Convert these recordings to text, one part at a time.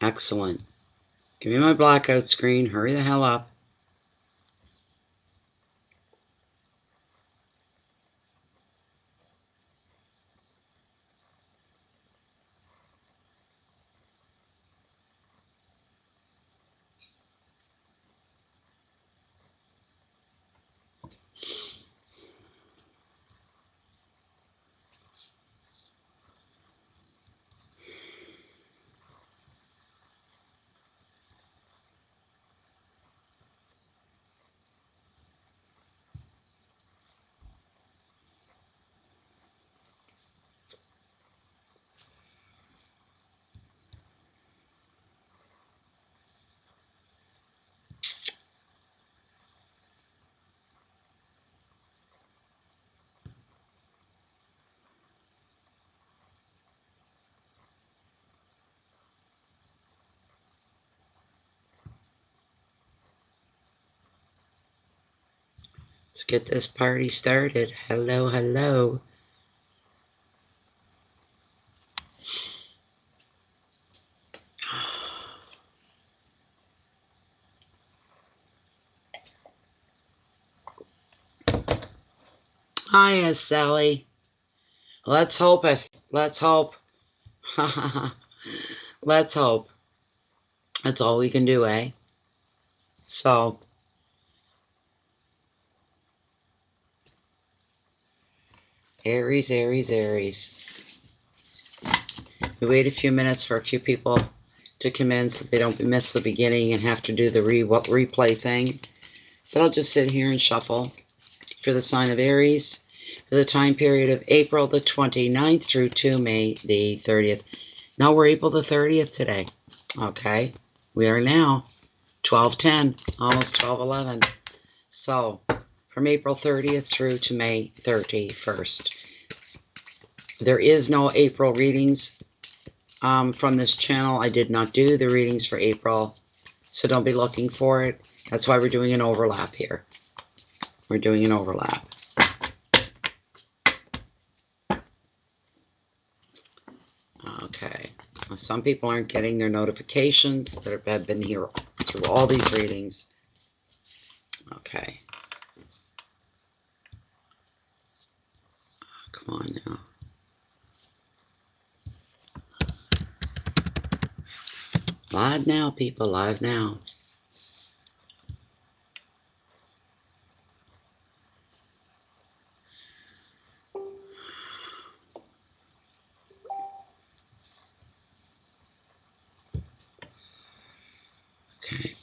Excellent. Give me my blackout screen. Hurry the hell up. Let's get this party started. Hello, hello. Hiya, Sally. Let's hope it. Let's hope. Let's hope. That's all we can do, eh? So, Aries, Aries, Aries. We wait a few minutes for a few people to come in so they don't miss the beginning and have to do the replay thing. But I'll just sit here and shuffle for the sign of Aries for the time period of April the 29th through to May the 30th. Now we're April the 30th today. Okay, we are now 12:10, almost 12:11. So from April 30th through to May 31st. There is no April readings from this channel. I did not do the readings for April, so don't be looking for it. That's why we're doing an overlap here. We're doing an overlap. Okay. Some people aren't getting their notifications that have been here through all these readings. Okay. Come on now. Live now, people. Live now. Okay.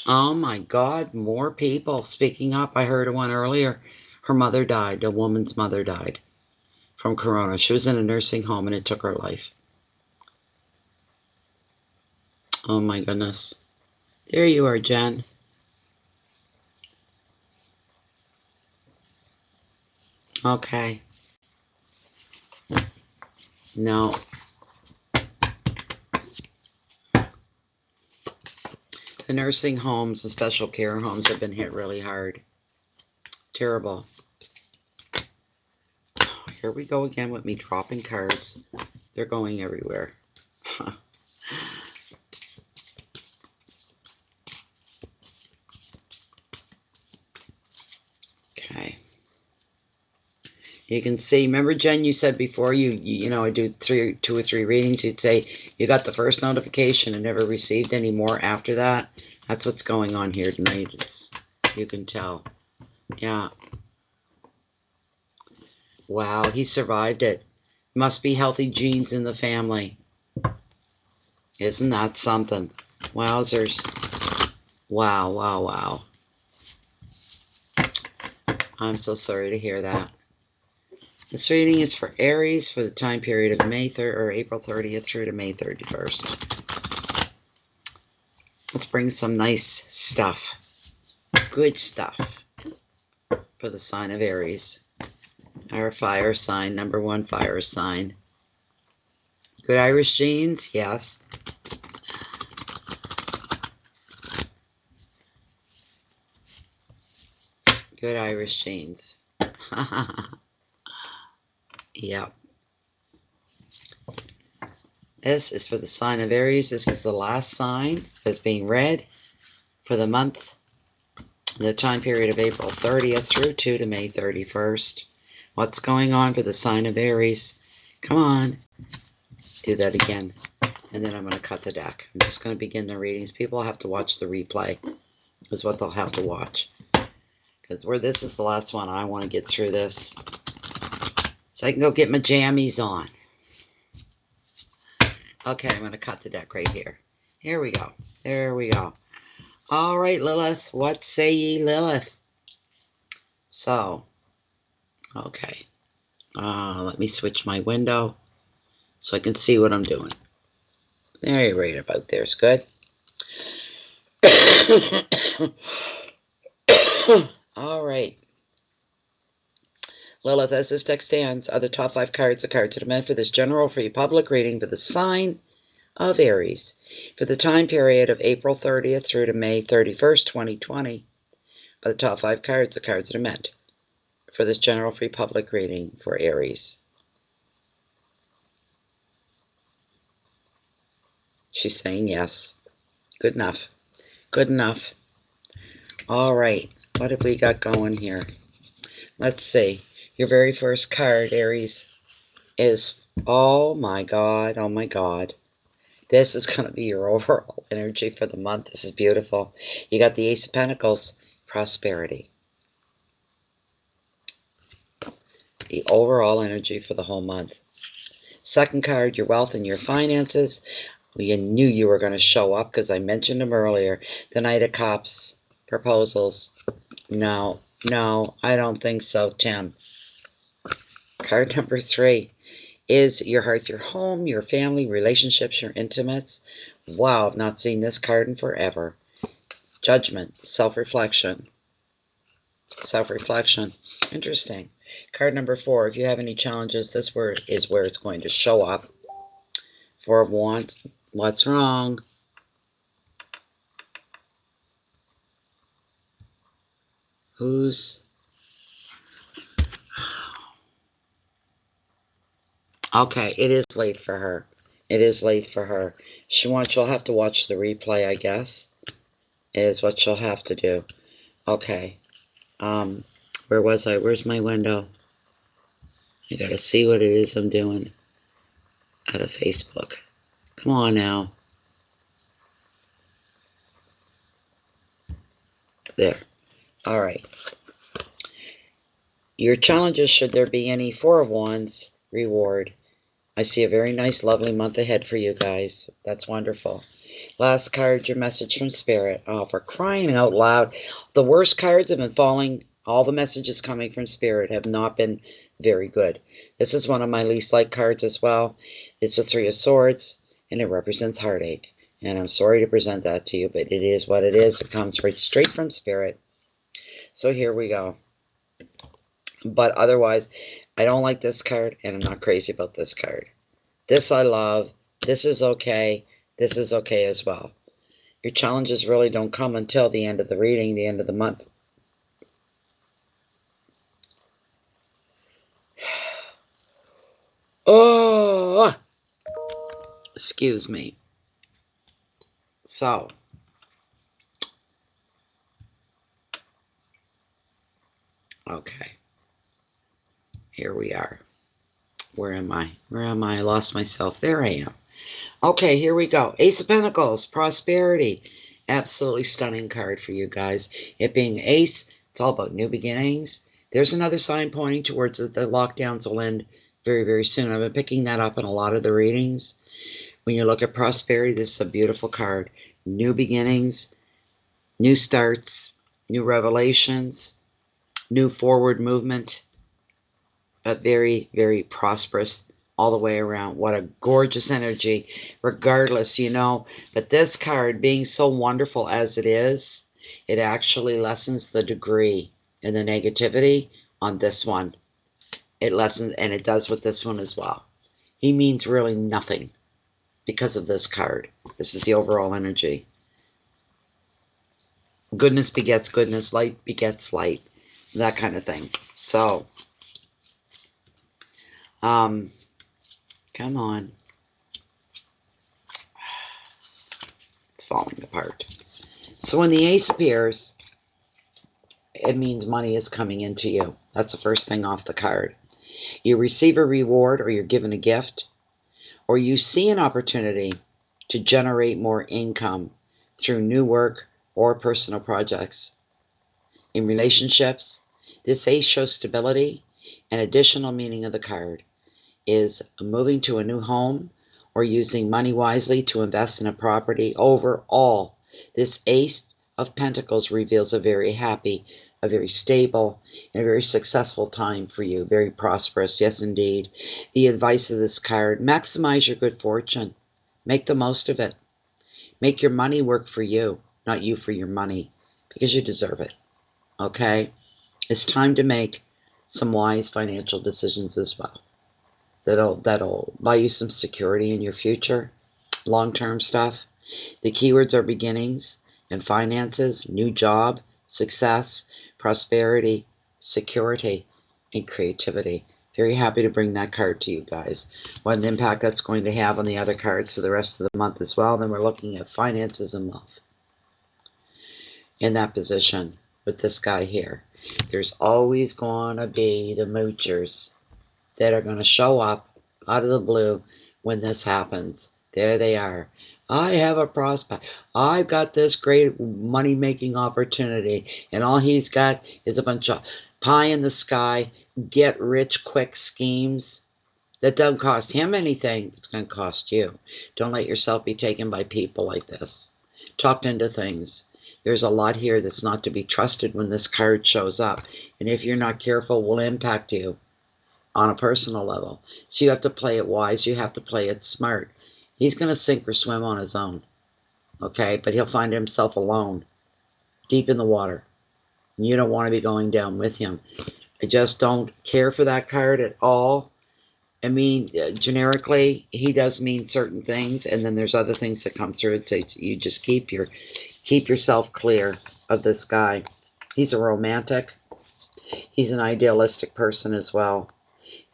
Oh my God, more people speaking up. I heard one earlier. Her mother died. A woman's mother died from corona. She was in a nursing home and it took her life. Oh my goodness. There you are, Jen. Okay. No. The nursing homes, the special care homes have been hit really hard. Terrible. Here we go again with me dropping cards. They're going everywhere. Okay. You can see, remember Jen, you said before you know, I do 2 or 3 readings, you'd say you got the first notification and never received any more after that. That's what's going on here tonight. You can tell. Yeah. Wow, he survived it. Must be healthy genes in the family. Isn't that something? Wowzers. Wow, wow, wow. I'm so sorry to hear that. This reading is for Aries for the time period of April 30th through to May 31st. Let's bring some nice stuff. Good stuff for the sign of Aries. Our fire sign, number 1 fire sign. Good Irish genes? Yes. Good Irish genes. Yep. This is for the sign of Aries. This is the last sign that's being read for the month, the time period of April 30th through to May 31st. What's going on for the sign of Aries? Come on. Do that again. And then I'm going to cut the deck. I'm just going to begin the readings. People have to watch the replay. Is what they'll have to watch. Because this is the last one. I want to get through this so I can go get my jammies on. Okay, I'm going to cut the deck right here. Here we go. There we go. All right, Lilith. What say ye, Lilith? So, okay. Let me switch my window so I can see what I'm doing. There, right about there's good. All right. Lilith, as this deck stands, are the top 5 cards the card to the men for this general free public reading for the sign of Aries for the time period of April 30th through to May 31st, 2020. Are the top 5 cards the cards that are meant for this general free public reading for Aries. She's saying yes. Good enough. Good enough. All right. What have we got going here? Let's see. Your very first card, Aries, is, oh my God, oh my God. This is going to be your overall energy for the month. This is beautiful. You got the Ace of Pentacles, prosperity. The overall energy for the whole month. Second card, your wealth and your finances. Well, you knew you were going to show up because I mentioned them earlier. The Knight of Cups, proposals. No, I don't think so, Tim. Card number 3 is your hearth, your home, your family, relationships, your intimates. Wow, I've not seen this card in forever. Judgment, self-reflection. Self-reflection. Interesting. Card number 4, if you have any challenges, this is where it's going to show up. 4 of Wands. What's wrong? Who's... Okay, it is late for her. It is late for her. She'll have to watch the replay, I guess, is what she'll have to do. Okay. Where was I? Where's my window? I gotta see what it is I'm doing out of Facebook. Come on now. There. All right. Your challenges, should there be any, 4 of Wands, reward. I see a very nice, lovely month ahead for you guys. That's wonderful. Last card, your message from Spirit. Oh, for crying out loud. The worst cards have been falling. All the messages coming from Spirit have not been very good. This is one of my least liked cards as well. It's the 3 of Swords, and it represents heartache. And I'm sorry to present that to you, but it is what it is. It comes right straight from Spirit. So here we go. But otherwise, I don't like this card, and I'm not crazy about this card. This I love. This is okay. This is okay as well. Your challenges really don't come until the end of the reading, the end of the month. Oh! Excuse me. So. Okay. Here we are. Where am I? Where am I? I lost myself. There I am. Okay, here we go. Ace of Pentacles, prosperity. Absolutely stunning card for you guys. It being Ace, it's all about new beginnings. There's another sign pointing towards the lockdowns will end very, very soon. I've been picking that up in a lot of the readings. When you look at prosperity, this is a beautiful card. New beginnings, new starts, new revelations, new forward movement. But very, very prosperous all the way around. What a gorgeous energy, regardless, you know. But this card, being so wonderful as it is, it actually lessens the degree in the negativity on this one. It lessens, and it does with this one as well. He means really nothing because of this card. This is the overall energy. Goodness begets goodness. Light begets light. that kind of thing. So, come on. It's falling apart. So when the ace appears, it means money is coming into you. That's the first thing off the card. You receive a reward, or you're given a gift, or you see an opportunity to generate more income through new work or personal projects. In relationships, this ace shows stability. An additional meaning of the card is moving to a new home or using money wisely to invest in a property. Overall, this ace of pentacles reveals a very happy, a very stable, and a very successful time for you. Very prosperous. Yes, indeed. The advice of this card: maximize your good fortune. Make the most of it. Make your money work for you, not you for your money, because you deserve it. Okay? It's time to make some wise financial decisions as well. That'll buy you some security in your future, long-term stuff. The keywords are beginnings and finances, new job, success, prosperity, security, and creativity. Very happy to bring that card to you guys. What an impact that's going to have on the other cards for the rest of the month as well. Then we're looking at finances and wealth in that position with this guy here. There's always going to be the moochers that are going to show up out of the blue when this happens. There they are. I have a prospect. I've got this great money-making opportunity, and all he's got is a bunch of pie in the sky, get-rich-quick schemes that don't cost him anything. It's going to cost you. Don't let yourself be taken by people like this. Talked into things. There's a lot here that's not to be trusted when this card shows up, and if you're not careful, will impact you on a personal level. So you have to play it wise. You have to play it smart. He's going to sink or swim on his own. Okay? But he'll find himself alone, deep in the water. And you don't want to be going down with him. I just don't care for that card at all. I mean, generically, he does mean certain things, and then there's other things that come through and say you just keep yourself clear of this guy. He's a romantic. He's an idealistic person as well.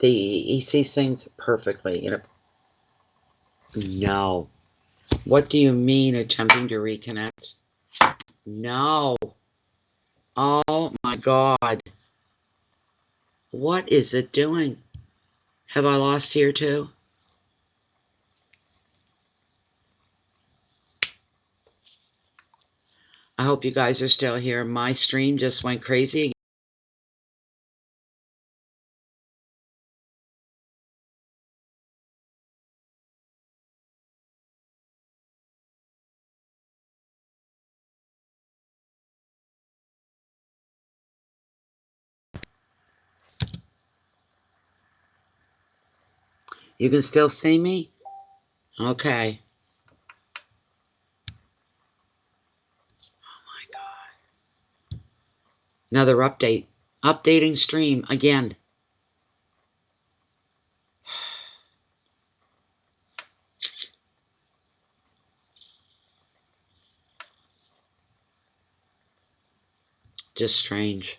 He sees things perfectly. No. What do you mean attempting to reconnect? No. Oh my God. What is it doing? Have I lost here too? I hope you guys are still here. My stream just went crazy. You can still see me? Okay. Oh my God. Another update. Updating stream again. Just strange.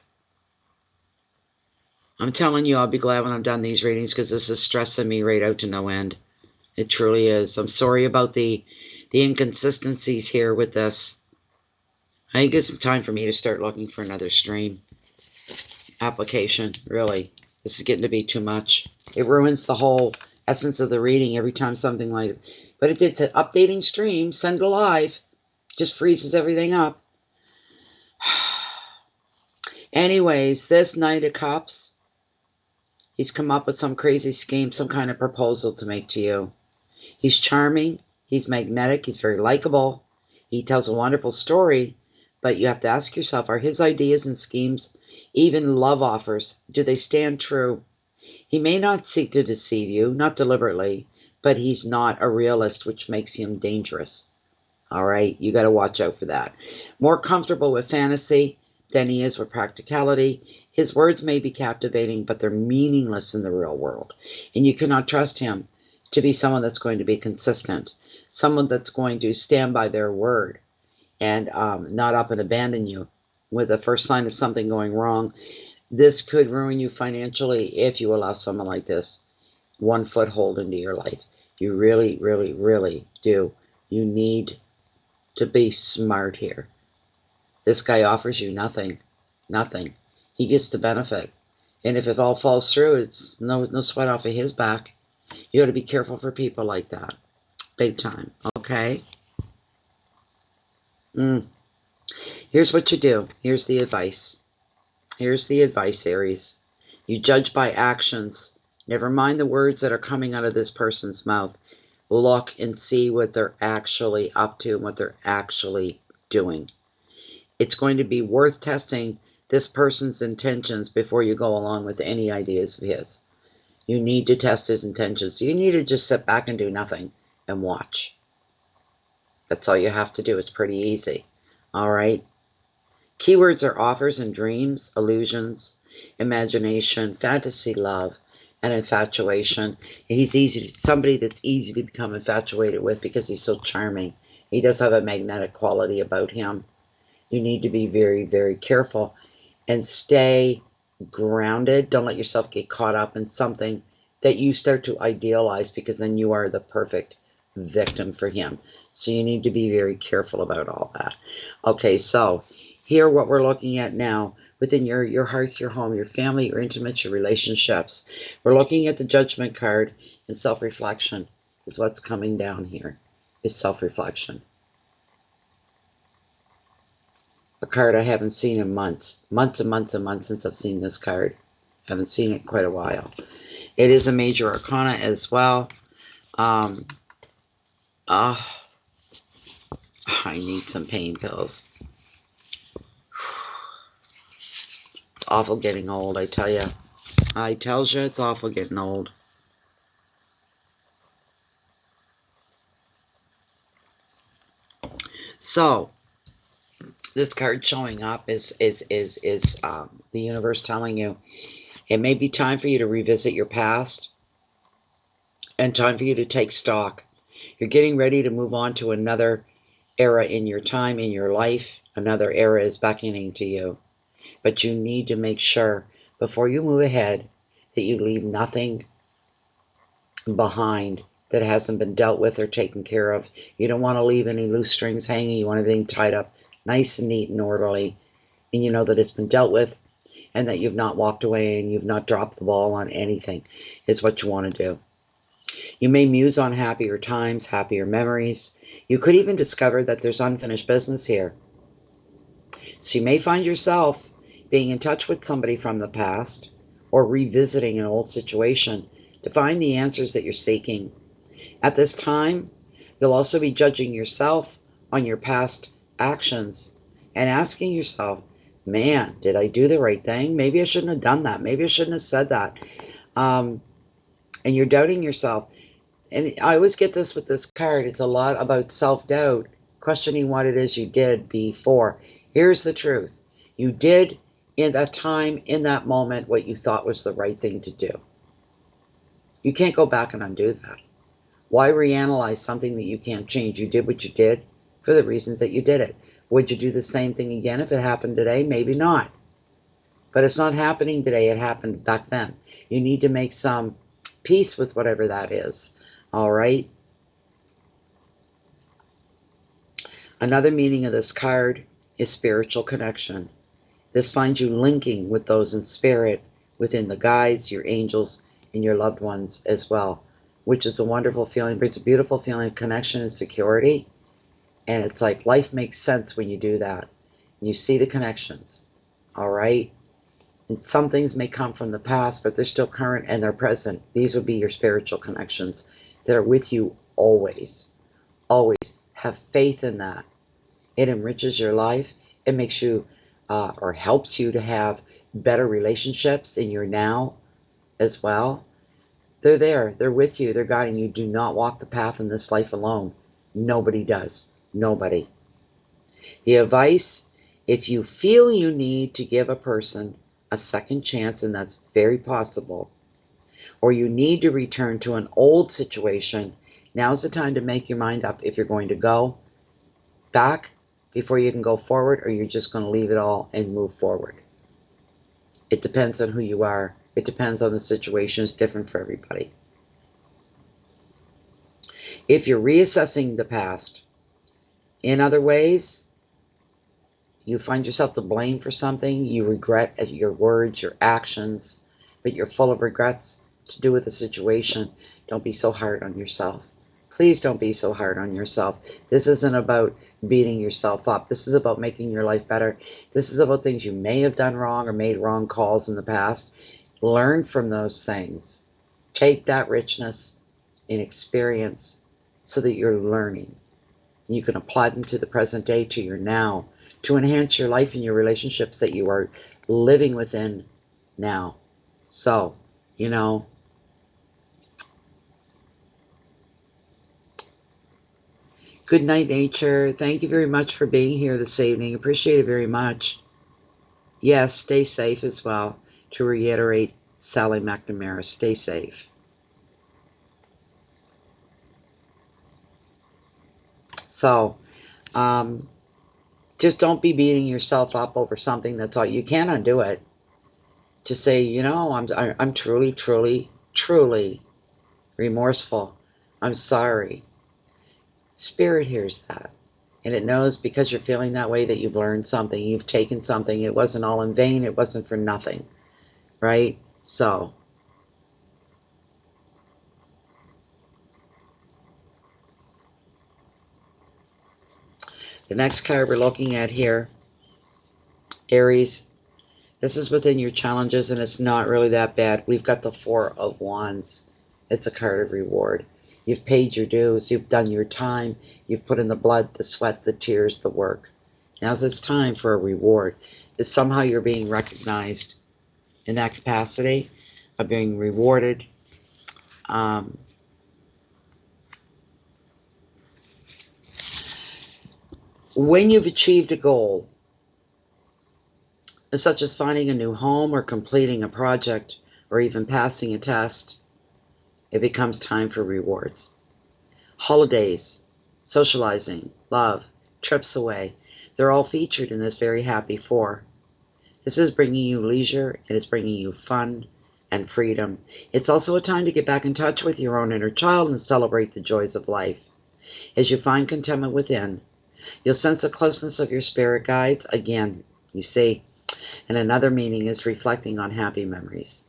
I'm telling you, I'll be glad when I'm done these readings, because this is stressing me right out to no end. It truly is. I'm sorry about the inconsistencies here with this. I think it's time for me to start looking for another stream application, really. This is getting to be too much. It ruins the whole essence of the reading every time something like... But it did say, updating stream, send to live. Just freezes everything up. Anyways, this Knight of Cups, he's come up with some crazy scheme, some kind of proposal to make to you. He's charming. He's magnetic. He's very likable. He tells a wonderful story. But you have to ask yourself, are his ideas and schemes, even love offers, do they stand true? He may not seek to deceive you, not deliberately, but he's not a realist, which makes him dangerous. All right, you got to watch out for that. More comfortable with fantasy than he is with practicality. His words may be captivating, but they're meaningless in the real world. And you cannot trust him to be someone that's going to be consistent, someone that's going to stand by their word and not up and abandon you with the first sign of something going wrong. This could ruin you financially if you allow someone like this one foothold into your life. You really, really, really do. You need to be smart here. This guy offers you nothing. Nothing. He gets the benefit. And if it all falls through, it's no sweat off of his back. You got to be careful for people like that. Big time. Okay? Here's what you do. Here's the advice. Here's the advice, Aries. You judge by actions. Never mind the words that are coming out of this person's mouth. Look and see what they're actually up to and what they're actually doing. It's going to be worth testing this person's intentions before you go along with any ideas of his. You need to test his intentions. You need to just sit back and do nothing and watch. That's all you have to do. It's pretty easy. All right? Keywords are offers and dreams, illusions, imagination, fantasy, love, and infatuation. He's somebody that's easy to become infatuated with because he's so charming. He does have a magnetic quality about him. You need to be very, very careful and stay grounded. Don't let yourself get caught up in something that you start to idealize, because then you are the perfect victim for him. So you need to be very careful about all that. Okay, so here what we're looking at now within your hearth, your home, your family, your intimates, your relationships. We're looking at the Judgment card, and self-reflection is what's coming down here, is self-reflection. A card I haven't seen in months and months and months since I've seen this card. Haven't seen it in quite a while. It is a major arcana as well. I need some pain pills. It's awful getting old, I tell you. I tells you, it's awful getting old. So, this card showing up is the universe telling you it may be time for you to revisit your past and time for you to take stock. You're getting ready to move on to another era in your time, in your life. Another era is beckoning to you. But you need to make sure before you move ahead that you leave nothing behind that hasn't been dealt with or taken care of. You don't want to leave any loose strings hanging. You want everything tied up nice and neat and orderly. And you know that it's been dealt with and that you've not walked away and you've not dropped the ball on anything is what you want to do. You may muse on happier times, happier memories. You could even discover that there's unfinished business here. So you may find yourself being in touch with somebody from the past or revisiting an old situation to find the answers that you're seeking. At this time, you'll also be judging yourself on your past actions and asking yourself, man, did I do the right thing? Maybe I shouldn't have done that. Maybe I shouldn't have said that. And you're doubting yourself. And I always get this with this card. It's a lot about self-doubt, questioning what it is you did before. Here's the truth. You did in that time, in that moment, what you thought was the right thing to do. You can't go back and undo that. Why reanalyze something that you can't change? You did what you did for the reasons that you did it. Would you do the same thing again if it happened today? Maybe not. But it's not happening today. It happened back then. You need to make some peace with whatever that is. All right? Another meaning of this card is spiritual connection. This finds you linking with those in spirit, within the guides, your angels, and your loved ones as well, which is a wonderful feeling. Brings a beautiful feeling of connection and security. And it's like life makes sense when you do that. And you see the connections. All right? And some things may come from the past, but they're still current and they're present. These would be your spiritual connections that are with you always. Always. Have faith in that. It enriches your life. It makes you, or helps you to have better relationships in your now as well. They're there. They're with you. They're guiding you. Do not walk the path in this life alone. Nobody does. Nobody. The advice, if you feel you need to give a person a second chance, and that's very possible, or you need to return to an old situation, now's the time to make your mind up if you're going to go back before you can go forward, or you're just going to leave it all and move forward. It depends on who you are. It depends on the situation. It's different for everybody. If you're reassessing the past in other ways, you find yourself to blame for something, you regret your words, your actions, but you're full of regrets to do with the situation, don't be so hard on yourself. Please don't be so hard on yourself. This isn't about beating yourself up. This is about making your life better. This is about things you may have done wrong or made wrong calls in the past. Learn from those things. Take that richness in experience so that you're learning. You can apply them to the present day, to your now, to enhance your life and your relationships that you are living within now. So, you know, good night, nature. Thank you very much for being here this evening. Appreciate it very much. Yes, stay safe as well. To reiterate, Sally McNamara, stay safe. So, just don't be beating yourself up over something that's all. You can't undo it. Just say, you know, I'm truly, truly, truly remorseful. I'm sorry. Spirit hears that. And it knows because you're feeling that way that you've learned something. You've taken something. It wasn't all in vain. It wasn't for nothing. Right? So, the next card we're looking at here, Aries, this is within your challenges, and it's not really that bad. We've got the Four of Wands. It's a card of reward. You've paid your dues. You've done your time. You've put in the blood, the sweat, the tears, the work. Now it's time for a reward. Is somehow you're being recognized in that capacity of being rewarded. When you've achieved a goal, such as finding a new home or completing a project or even passing a test, it becomes time for rewards. Holidays, socializing, love, trips away, they're all featured in this very happy four. This is bringing you leisure, and it's bringing you fun and freedom. It's also a time to get back in touch with your own inner child and celebrate the joys of life. As you find contentment within, you'll sense the closeness of your spirit guides again, you see. And another meaning is reflecting on happy memories.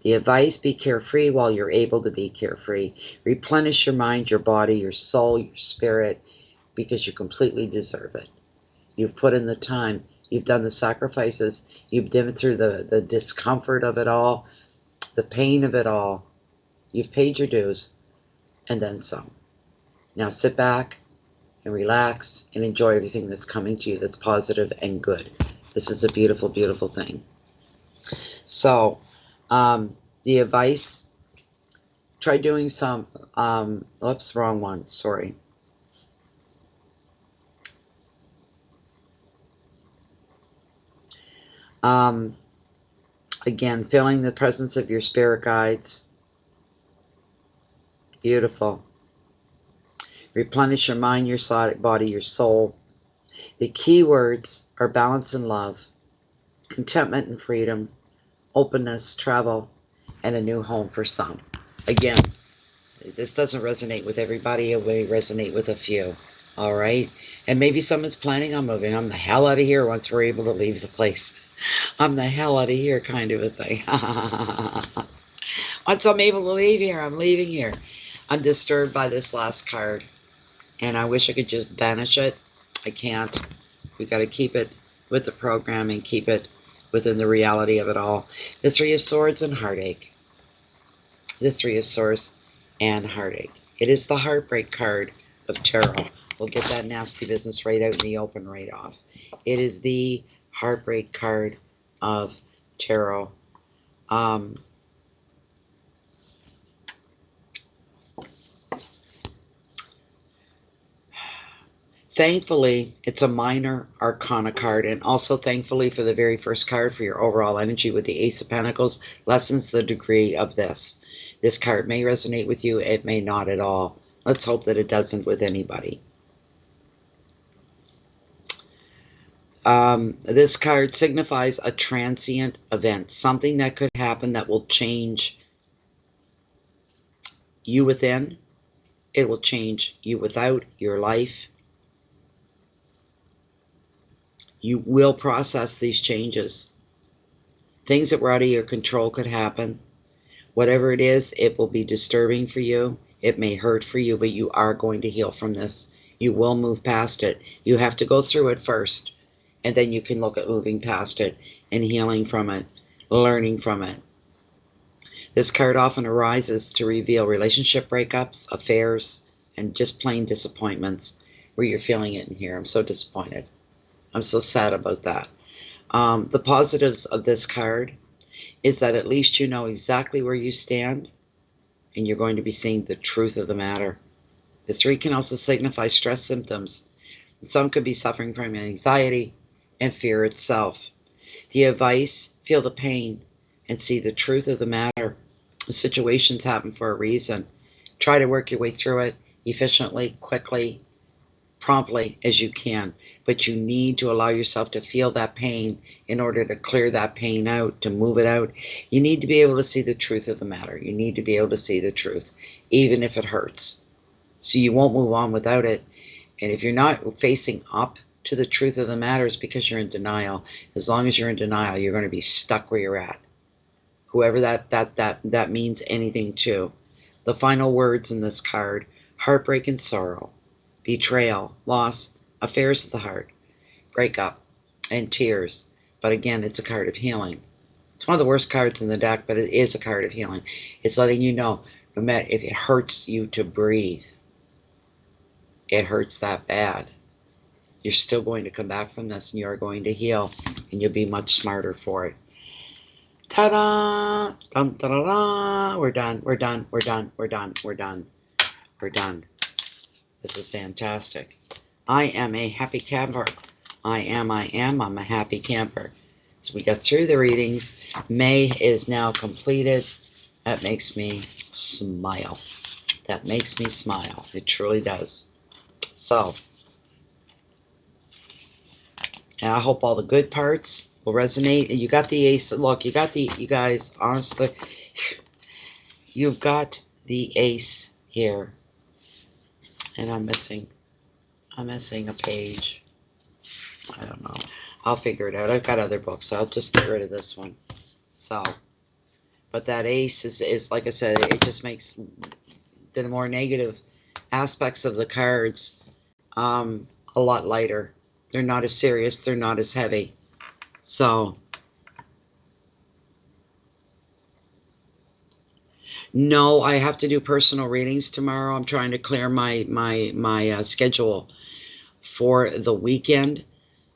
The advice, be carefree while you're able to be carefree. Replenish your mind, your body, your soul, your spirit, because you completely deserve it. You've put in the time. You've done the sacrifices. You've been through the discomfort of it all, the pain of it all. You've paid your dues, and then some. Now sit back and relax and enjoy everything that's coming to you that's positive and good. This is a beautiful, beautiful thing. So, the advice, try doing some, oops, wrong one, sorry. Again, feeling the presence of your spirit guides. Beautiful. Replenish your mind, your body, your soul. The key words are balance and love, contentment and freedom, openness, travel, and a new home for some. Again, this doesn't resonate with everybody. It may resonate with a few. All right? And maybe someone's planning on moving. I'm the hell out of here once we're able to leave the place. I'm the hell out of here kind of a thing. Once I'm able to leave here, I'm leaving here. I'm disturbed by this last card. And I wish I could just banish it. I can't. We got to keep it with the program and keep it within the reality of it all. The Three of Swords and heartache. The Three of Swords and heartache. It is the heartbreak card of tarot. We'll get that nasty business right out in the open right off. It is the heartbreak card of tarot. Thankfully, it's a minor arcana card, and also thankfully for the very first card for your overall energy with the Ace of Pentacles lessens the degree of this. This card may resonate with you, it may not at all. Let's hope that it doesn't with anybody. This card signifies a transient event, something that could happen that will change you within. It will change you without, your life. You will process these changes. Things that were out of your control could happen. Whatever it is, it will be disturbing for you. It may hurt for you, but you are going to heal from this. You will move past it. You have to go through it first, and then you can look at moving past it and healing from it, learning from it. This card often arises to reveal relationship breakups, affairs, and just plain disappointments where you're feeling it in here. I'm so disappointed. I'm so sad about that. The positives of this card is that at least you know exactly where you stand, and you're going to be seeing the truth of the matter. The 3 can also signify stress symptoms. Some could be suffering from anxiety and fear itself. The advice, feel the pain and see the truth of the matter. The situations happen for a reason. Try to work your way through it efficiently, quickly, promptly as you can, but you need to allow yourself to feel that pain in order to clear that pain out, to move it out. You need to be able to see the truth of the matter. You need to be able to see the truth, even if it hurts. So you won't move on without it. And if you're not facing up to the truth of the matter, it's because you're in denial. As long as you're in denial, you're going to be stuck where you're at. Whoever that means anything to. The final words in this card: heartbreak and sorrow, betrayal, loss, affairs of the heart, breakup, and tears. But again, it's a card of healing. It's one of the worst cards in the deck, but it is a card of healing. It's letting you know, no matter if it hurts you to breathe, it hurts that bad, you're still going to come back from this, and you are going to heal, and you'll be much smarter for it. Ta-da! Dum, da-da-da! We're done. We're done. We're done. We're done. We're done. We're done. This is fantastic. I am a happy camper. I'm a happy camper. So we got through the readings. May is now completed. That makes me smile. That makes me smile. It truly does. So, and I hope all the good parts will resonate. And you got the ace. Look, you got the, you guys, honestly, you've got the ace here. And I'm missing a page. I don't know. I'll figure it out. I've got other books, so I'll just get rid of this one. So, but that ace is like I said, it just makes the more negative aspects of the cards a lot lighter. They're not as serious. They're not as heavy. So, no, I have to do personal readings tomorrow. I'm trying to clear my schedule for the weekend.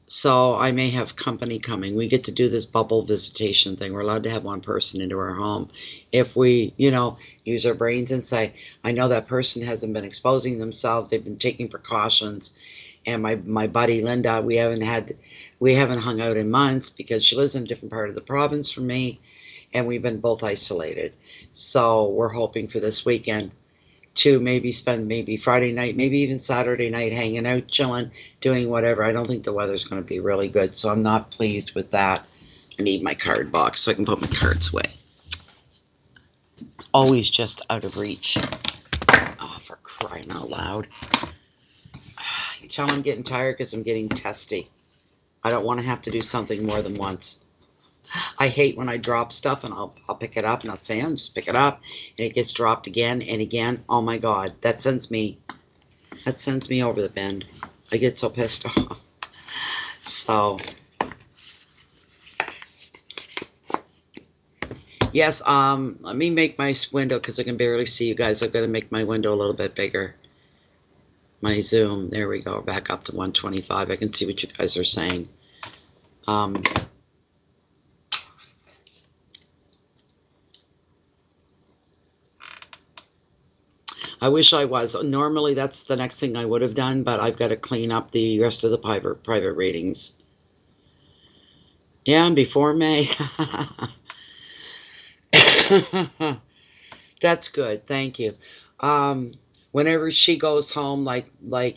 So I may have company coming. We get to do this bubble visitation thing. We're allowed to have one person into our home. If we, use our brains and say, I know that person hasn't been exposing themselves. They've been taking precautions. And my buddy Linda, we haven't hung out in months because she lives in a different part of the province from me, and we've been both isolated. So we're hoping for this weekend to maybe spend Friday night, maybe even Saturday night hanging out, chilling, doing whatever. I don't think the weather's going to be really good, so I'm not pleased with that. I need my card box so I can put my cards away. It's always just out of reach. Oh, for crying out loud. You tell I'm getting tired because I'm getting testy. I don't want to have to do something more than once. I hate when I drop stuff and I'll pick it up and I'll say, I'll just pick it up, and it gets dropped again and again. Oh my God, that sends me over the bend. I get so pissed off. So yes, let me make my window because I can barely see you guys. I've got to make my window a little bit bigger. My zoom, there we go, back up to 125. I can see what you guys are saying. I wish I was. Normally, that's the next thing I would have done, but I've got to clean up the rest of the private readings. Yeah, before May. That's good. Thank you. whenever she goes home, like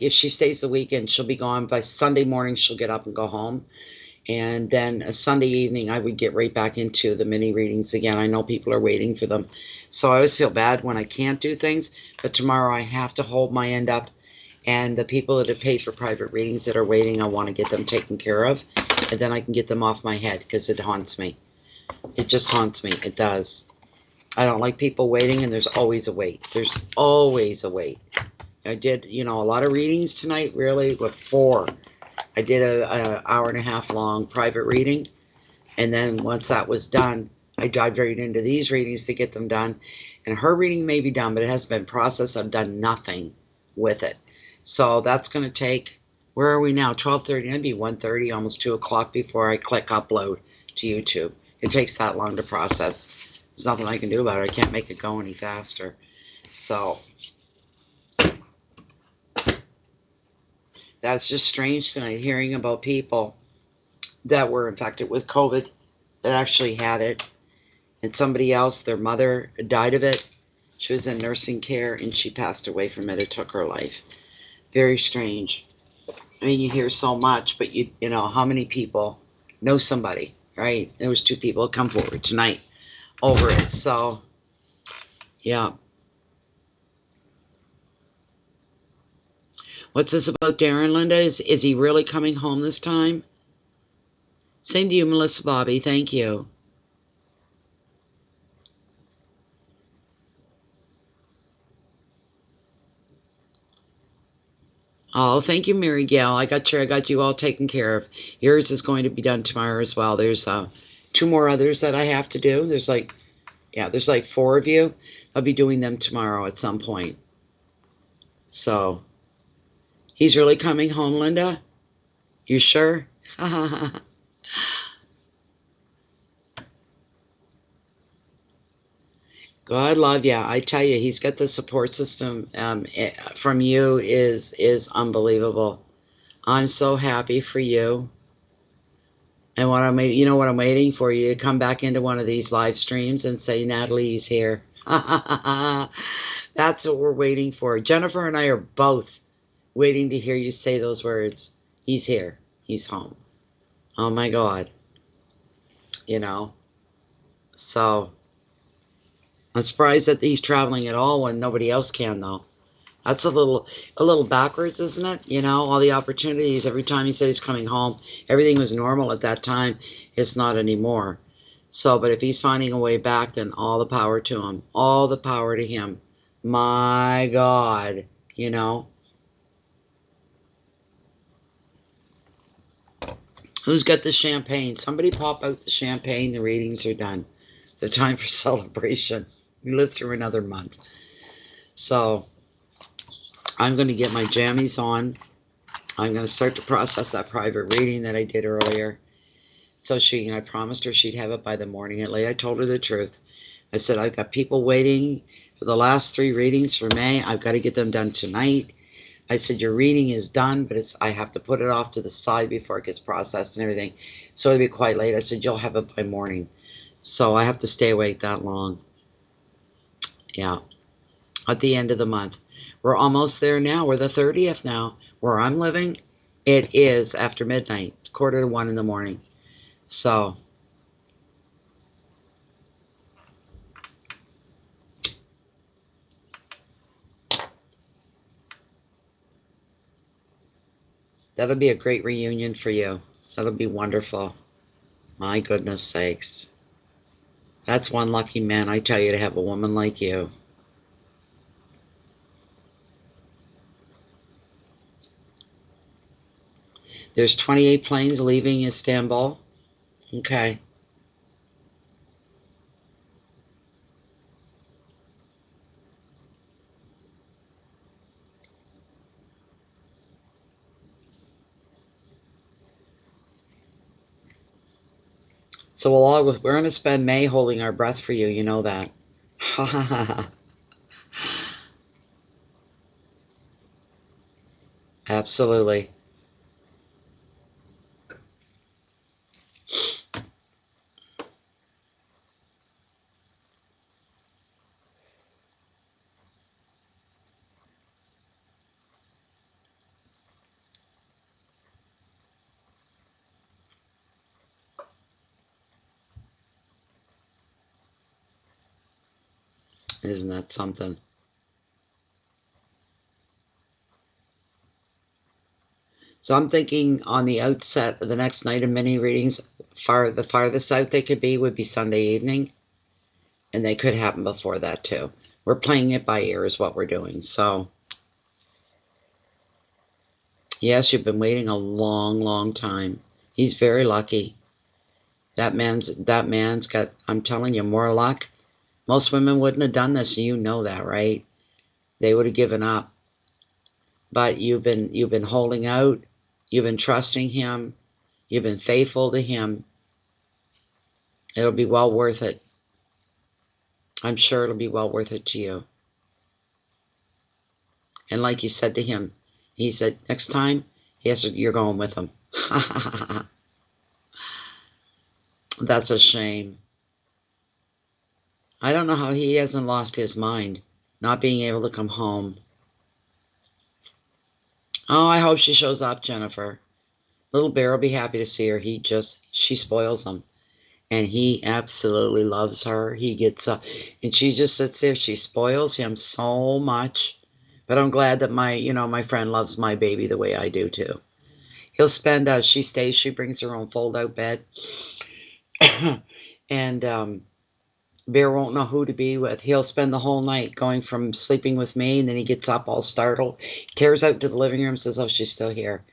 if she stays the weekend, she'll be gone by Sunday morning. She'll get up and go home. And then a Sunday evening, I would get right back into the mini readings again. I know people are waiting for them. So I always feel bad when I can't do things. But tomorrow I have to hold my end up. And the people that have paid for private readings that are waiting, I want to get them taken care of. And then I can get them off my head because it haunts me. It just haunts me. It does. I don't like people waiting, and there's always a wait. There's always a wait. I did, a lot of readings tonight, really, with 4. I did a hour and a half long private reading, and then once that was done, I dived right into these readings to get them done. And her reading may be done, but it hasn't been processed. I've done nothing with it. So that's going to take, where are we now? 12:30, it'd be 1:30, almost 2 o'clock before I click upload to YouTube. It takes that long to process. There's nothing I can do about it. I can't make it go any faster. So that's just strange tonight, hearing about people that were infected with COVID that actually had it, and somebody else, their mother, died of it. She was in nursing care and she passed away from it. It took her life. Very strange. I mean, you hear so much, but you know how many people know somebody, right? There was 2 people that come forward tonight over it. So yeah. What's this about Darren, Linda? Is he really coming home this time? Same to you, Melissa Bobby. Thank you. Oh, thank you, Mary Gail. I got you all taken care of. Yours is going to be done tomorrow as well. There's 2 more others that I have to do. There's like 4 of you. I'll be doing them tomorrow at some point. So, he's really coming home, Linda? You sure? God love ya. I tell you, he's got the support system from you is unbelievable. I'm so happy for you. And what I'm waiting for you to come back into one of these live streams and say Natalie's here. That's what we're waiting for. Jennifer and I are both waiting to hear you say those words. He's here. He's home. Oh my God. So I'm surprised that he's traveling at all when nobody else can, though. That's a little backwards, isn't it? All the opportunities. Every time he said he's coming home, everything was normal at that time. It's not anymore. So, but if he's finding a way back, then all the power to him. All the power to him. My God, Who's got the champagne? Somebody pop out the champagne. The readings are done. It's a time for celebration. We live through another month. So, I'm going to get my jammies on. I'm going to start to process that private reading that I did earlier. So I promised her she'd have it by the morning at late. I told her the truth. I said, I've got people waiting for the last 3 readings for May. I've got to get them done tonight. I said, your reading is done, but I have to put it off to the side before it gets processed and everything. So it'll be quite late. I said, you'll have it by morning. So I have to stay awake that long. Yeah. At the end of the month. We're almost there now. We're the 30th now. Where I'm living, it is after midnight. It's 1:45 in the morning. So, that'll be a great reunion for you. That'll be wonderful. My goodness sakes. That's one lucky man, I tell you, to have a woman like you. There's 28 planes leaving Istanbul. Okay. So we're going to spend May holding our breath for you. You know that. Ha ha ha ha. Absolutely. Isn't that something? So I'm thinking on the outset of the next night of mini readings, the farthest out they could be would be Sunday evening. And they could happen before that too. We're playing it by ear is what we're doing. So, yes, you've been waiting a long, long time. He's very lucky. That man's got, I'm telling you, more luck. Most women wouldn't have done this. You know that, right? They would have given up. But you've been holding out. You've been trusting him. You've been faithful to him. It'll be well worth it. I'm sure it'll be well worth it to you. And like you said to him, he said, next time, yes, you're going with him. That's a shame. I don't know how he hasn't lost his mind, not being able to come home. Oh, I hope she shows up, Jennifer. Little Bear will be happy to see her. She spoils him. And he absolutely loves her. He gets up, and she just sits there. She spoils him so much. But I'm glad that my friend loves my baby the way I do too. He'll spend, she brings her own fold-out bed. And Bear won't know who to be with. He'll spend the whole night going from sleeping with me, and then he gets up all startled. He tears out to the living room, says, oh, she's still here.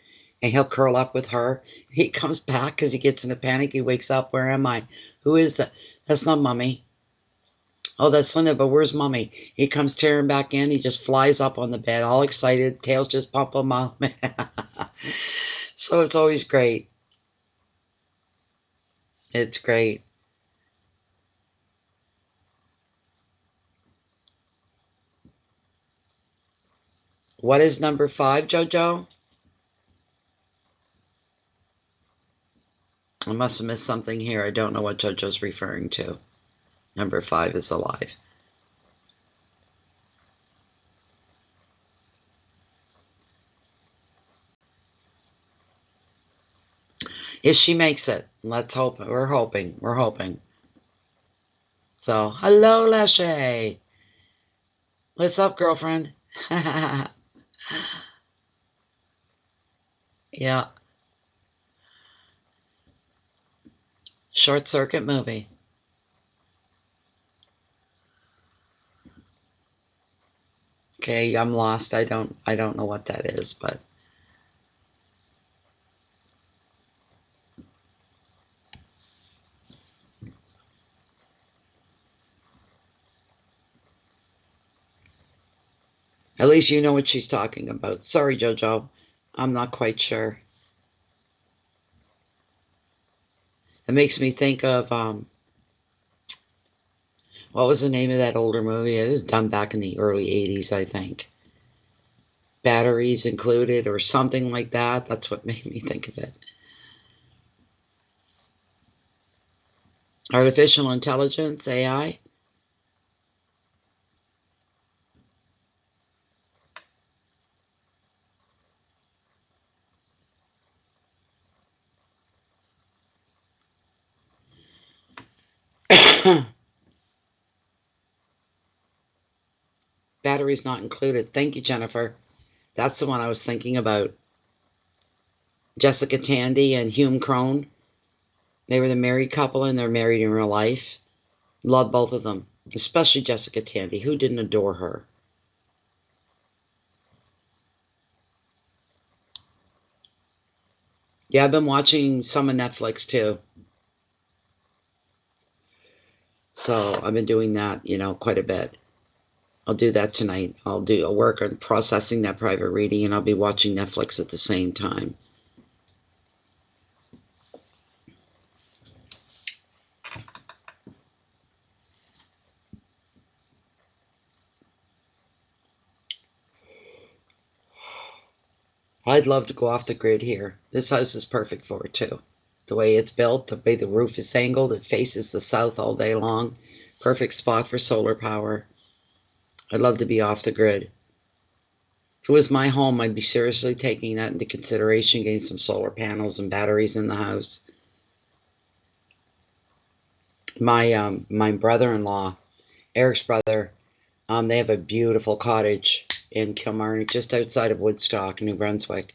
And he'll curl up with her. He comes back because he gets in a panic. He wakes up. Where am I? Who is that? That's not Mommy. Oh, that's Linda, but where's Mommy? He comes tearing back in. He just flies up on the bed, all excited. Tails just pump him out. So it's always great. It's great. What is number 5, Jojo? I must have missed something here. I don't know what Jojo's referring to. Number 5 is alive. If she makes it, let's hope. We're hoping. We're hoping. So, hello, Lashay. What's up, girlfriend? Yeah. Short circuit movie. Okay, I'm lost. I don't know what that is, but at least you know what she's talking about. Sorry, Jojo. I'm not quite sure. It makes me think of what was the name of that older movie? It was done back in the early 80s, I think. Batteries included or something like that. That's what made me think of it. Artificial intelligence, AI. Batteries not included. Thank you, Jennifer. That's the one I was thinking about. Jessica Tandy and Hume Crone. They were the married couple, and they're married in real life. Love both of them, especially Jessica Tandy. Who didn't adore her? Yeah, I've been watching some of Netflix too. So I've been doing that, quite a bit. I'll do that tonight. I'll work on processing that private reading, and I'll be watching Netflix at the same time. I'd love to go off the grid here. This house is perfect for it too. The way it's built, the way the roof is angled, it faces the south all day long. Perfect spot for solar power. I'd love to be off the grid. If it was my home, I'd be seriously taking that into consideration, getting some solar panels and batteries in the house. My brother-in-law, Eric's brother, They have a beautiful cottage in Kilmarnock, just outside of Woodstock, New Brunswick.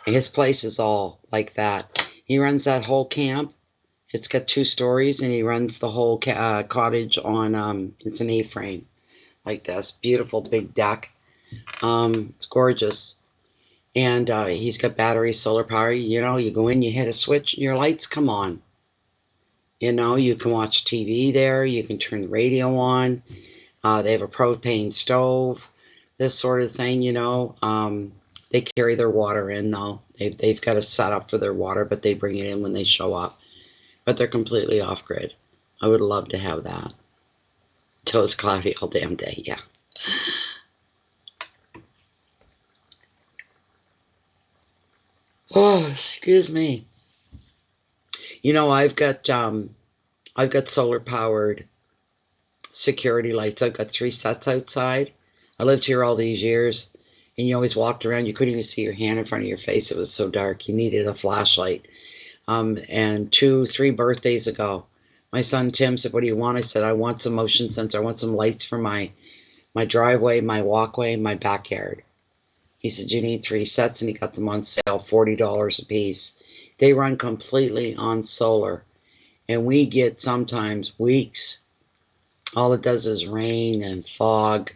And his place is all like that. He runs that whole camp. It's got 2 stories, and he runs the whole cottage on, it's an A-frame like this. Beautiful big deck. It's gorgeous. And he's got battery, solar power. You know, you go in, you hit a switch, and your lights come on. You know, you can watch TV there. You can turn the radio on. They have a propane stove, this sort of thing, you know. They carry their water in, though. They've got a setup for their water, but they bring it in when they show up. But they're completely off-grid. I would love to have that. Till it's cloudy all damn day, yeah. Oh, excuse me. You know, I've got solar-powered security lights. I've got 3 sets outside. I lived here all these years, and you always walked around. You couldn't even see your hand in front of your face. It was so dark. You needed a flashlight. And 3 birthdays ago, my son Tim said, "What do you want?" I said, "I want some motion sensor. I want some lights for my driveway, my walkway, my backyard." He said, "You need 3 sets," and he got them on sale, $40 a piece. They run completely on solar, and we get sometimes weeks. All it does is rain and fog.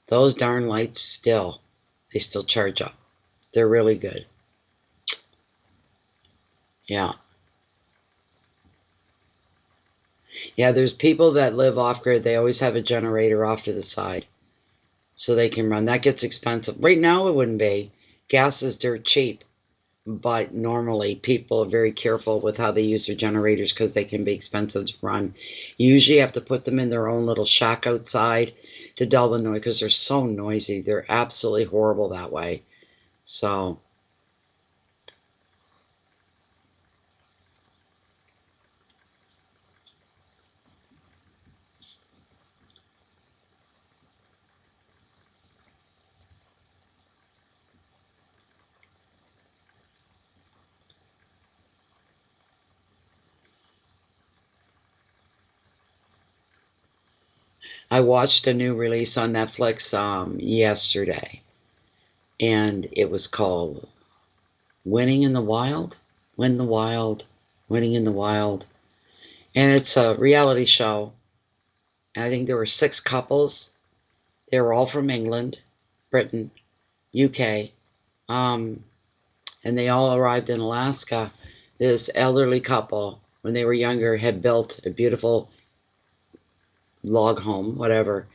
Those darn lights they still charge up. They're really good. Yeah. Yeah, there's people that live off-grid. They always have a generator off to the side so they can run. That gets expensive. Right now it wouldn't be. Gas is dirt cheap. But normally people are very careful with how they use their generators because they can be expensive to run. You usually have to put them in their own little shack outside to dull the noise because they're so noisy. They're absolutely horrible that way. So I watched a new release on Netflix yesterday, and it was called Winning in the Wild. Win the Wild. Winning in the Wild. And it's a reality show. And I think there were 6 couples. They were all from England, Britain, UK. And they all arrived in Alaska. This elderly couple, when they were younger, had built a beautiful log home, whatever,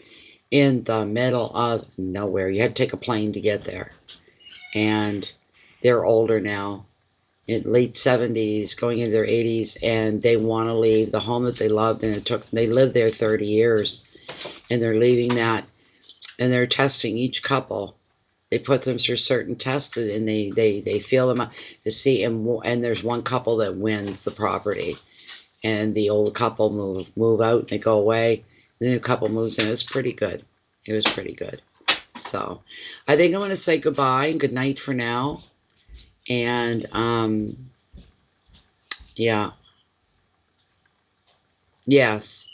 in the middle of nowhere. You had to take a plane to get there. And they're older now, in late 70s, going into their 80s, and they want to leave the home that they loved, and they lived there 30 years, and they're leaving that, and they're testing each couple. They put them through certain tests, and they feel them out to see, and there's one couple that wins the property, and the old couple move out, and they go away. The new couple moves in. It was pretty good. It was pretty good. So I think I'm going to say goodbye and good night for now. And yeah. Yes.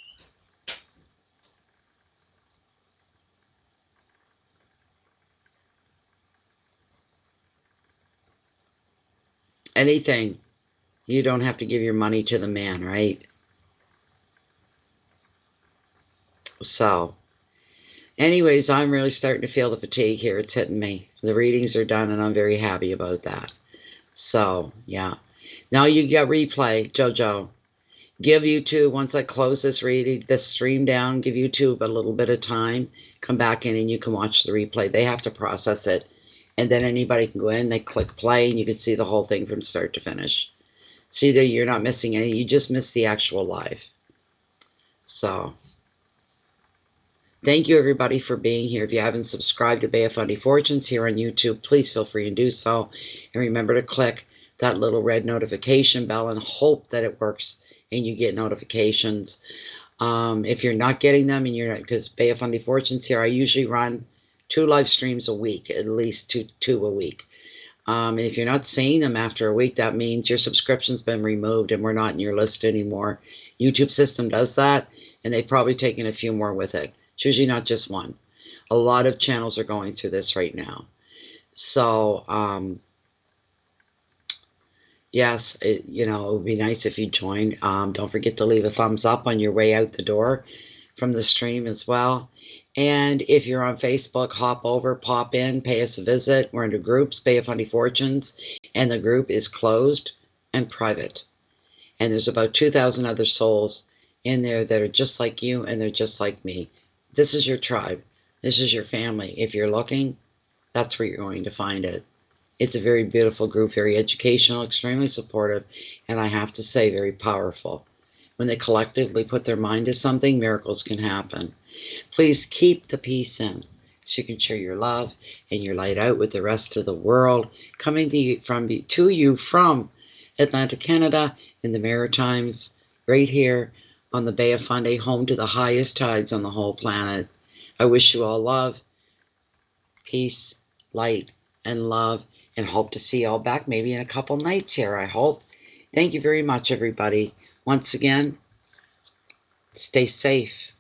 Anything. You don't have to give your money to the man, right? So anyways, I'm really starting to feel the fatigue here. It's hitting me. The readings are done, and I'm very happy about that. So, yeah. Now you get replay, Jojo. Give YouTube, once I close this stream down, give YouTube a little bit of time. Come back in and you can watch the replay. They have to process it. And then anybody can go in, they click play, and you can see the whole thing from start to finish. See that you're not missing any. You just miss the actual live. So thank you, everybody, for being here. If you haven't subscribed to Bay of Fundy Fortunes here on YouTube, please feel free to do so. And remember to click that little red notification bell and hope that it works and you get notifications. If you're not getting them, and you're not, because Bay of Fundy Fortunes here, I usually run 2 live streams a week, at least two a week. And if you're not seeing them after a week, that means your subscription's been removed and we're not in your list anymore. YouTube system does that, and they've probably taken a few more with it. It's usually not just one. A lot of channels are going through this right now. So, yes, it would be nice if you join. Don't forget to leave a thumbs up on your way out the door from the stream as well. And if you're on Facebook, hop over, pop in, pay us a visit. We're into groups, Bay of Funny Fortunes, and the group is closed and private. And there's about 2,000 other souls in there that are just like you, and they're just like me. This is your tribe. This is your family. If you're looking, that's where you're going to find it. It's a very beautiful group, very educational, extremely supportive, and I have to say, very powerful. When they collectively put their mind to something, miracles can happen. Please keep the peace in so you can share your love and your light out with the rest of the world. Coming to you from Atlantic Canada in the Maritimes, right here on the Bay of Fundy, home to the highest tides on the whole planet. I wish you all love, peace, light, and love, and hope to see you all back maybe in a couple nights here, I hope. Thank you very much, everybody. Once again, stay safe.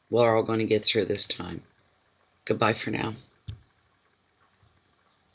We're all going to get through this time. Goodbye for now.